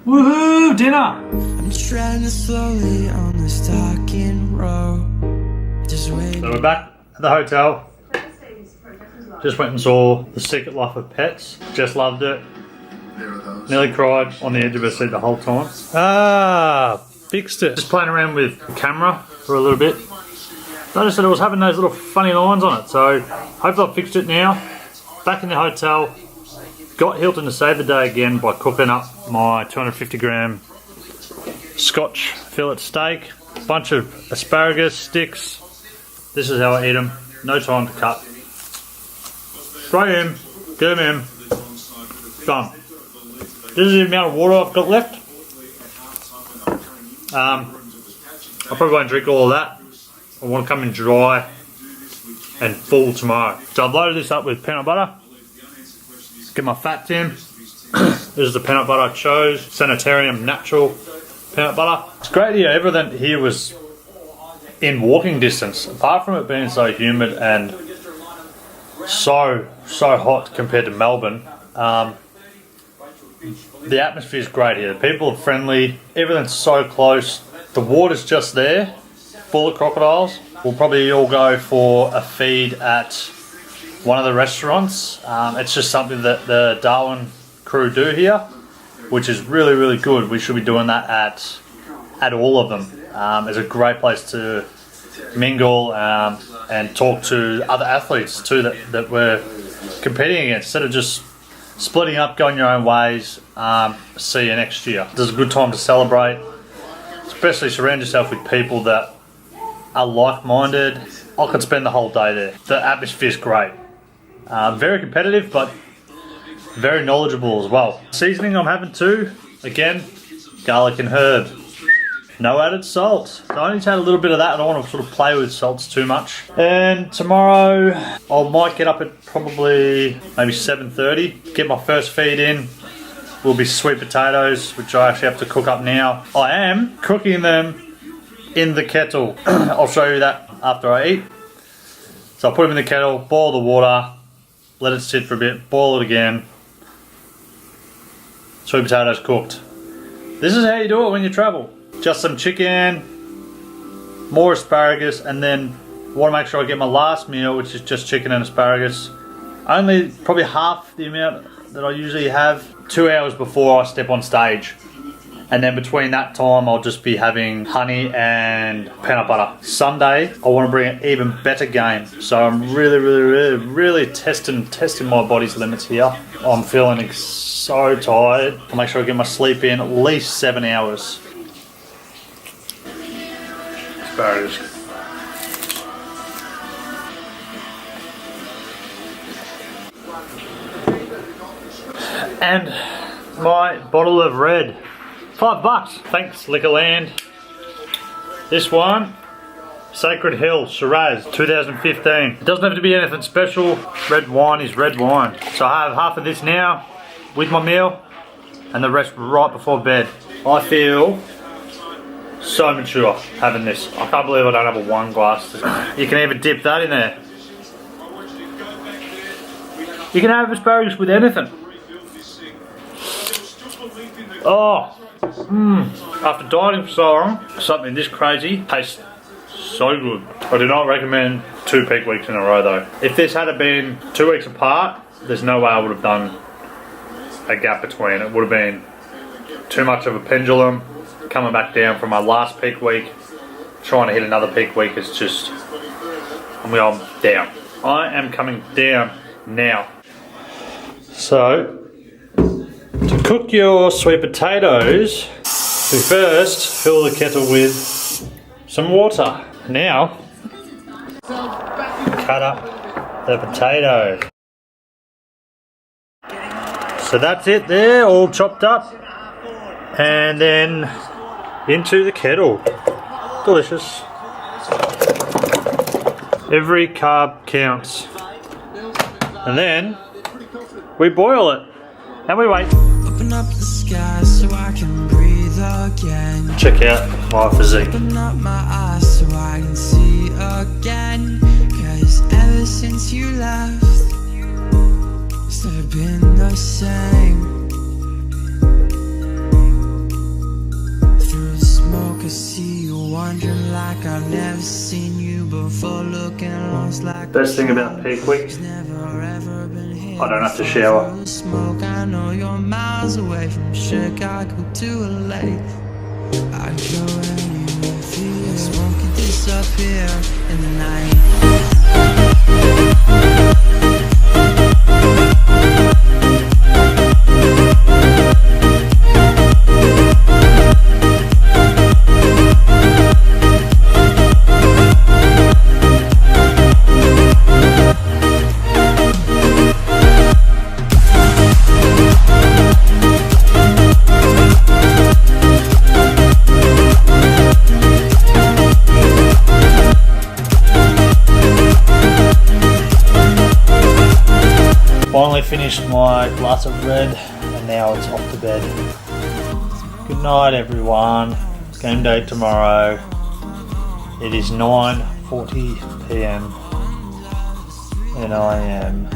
Woohoo! Dinner! I'm treading slowly on this darkened road. Just waiting. So we're back at the hotel. Just went and saw The Secret Life of Pets. Just loved it. Nearly cried on the edge of her seat the whole time. Fixed it. Just playing around with the camera for a little bit. Noticed that it was having those little funny lines on it, so hopefully I've fixed it now. Back in the hotel. Got Hilton to save the day again by cooking up my 250 gram Scotch fillet steak. Bunch of asparagus sticks. This is how I eat them. No time to cut. Straight in, get them in, done. This is the amount of water I've got left. I probably won't drink all of that. I want to come in dry and full tomorrow. So I've loaded this up with peanut butter. Get my fats in. This is the peanut butter I chose. Sanitarium natural peanut butter. It's great here. Everything here was in walking distance. Apart from it being so humid and so hot compared to Melbourne. The atmosphere is great here. The people are friendly. Everything's so close. The water's just there, full of crocodiles. We'll probably all go for a feed at one of the restaurants. It's just something that the Darwin crew do here, which is really good. We should be doing that at all of them. It's a great place to mingle and talk to other athletes too that we're competing against, instead of just splitting up, going your own ways. See you next year. This is a good time to celebrate, especially surround yourself with people that are like-minded. I could spend the whole day there. The atmosphere's great. Very competitive, but very knowledgeable as well. Seasoning I'm having too, again, garlic and herb. No added salt. So I only just had a little bit of that. I don't want to sort of play with salts too much. And tomorrow I might get up at probably maybe 7:30. Get my first feed in. Will be sweet potatoes, which I actually have to cook up now. I am cooking them in the kettle. I'll show you that after I eat. So I'll put them in the kettle, boil the water, let it sit for a bit, boil it again. Sweet potatoes cooked. This is how you do it when you travel. Just some chicken, more asparagus, and then I want to make sure I get my last meal, which is just chicken and asparagus. Only probably half the amount that I usually have, 2 hours before I step on stage. And then between that time, I'll just be having honey and peanut butter. Sunday, I want to bring an even better game. So I'm really testing my body's limits here. I'm feeling so tired. I'll make sure I get my sleep in at least 7 hours. Asparagus. And my bottle of red. $5. Thanks, Liquorland. This one, Sacred Hill Shiraz 2015. It doesn't have to be anything special. Red wine is red wine. So I have half of this now with my meal and the rest right before bed. I feel so mature having this. I can't believe I don't have a wine glass. You can even dip that in there. You can have asparagus with anything. Oh. After dieting for so long, something this crazy tastes so good. I do not recommend 2 peak weeks in a row though. If this had been 2 weeks apart, there's no way I would have done a gap between. It would have been too much of a pendulum. Coming back down from my last peak week, trying to hit another peak week is just, I'm down. I am coming down now. So, to cook your sweet potatoes, we first fill the kettle with some water. Now, cut up the potato. So that's it there, all chopped up. And then into the kettle. Delicious. Every carb counts. And then we boil it. And we wait. Open up the sky so I can breathe again. Check out my physique. Open up my eyes so I can see again. 'Cause ever since you left, it's never been the same. Best thing about Peak Week, I don't have to shower. Smoke, I know you're miles away from Chicago to LA. I'd go anywhere for you. Smoke could disappear in the night. Finally finished my glass of red and now it's off to bed. Good night everyone. Game day tomorrow. It is 9:40 PM and I am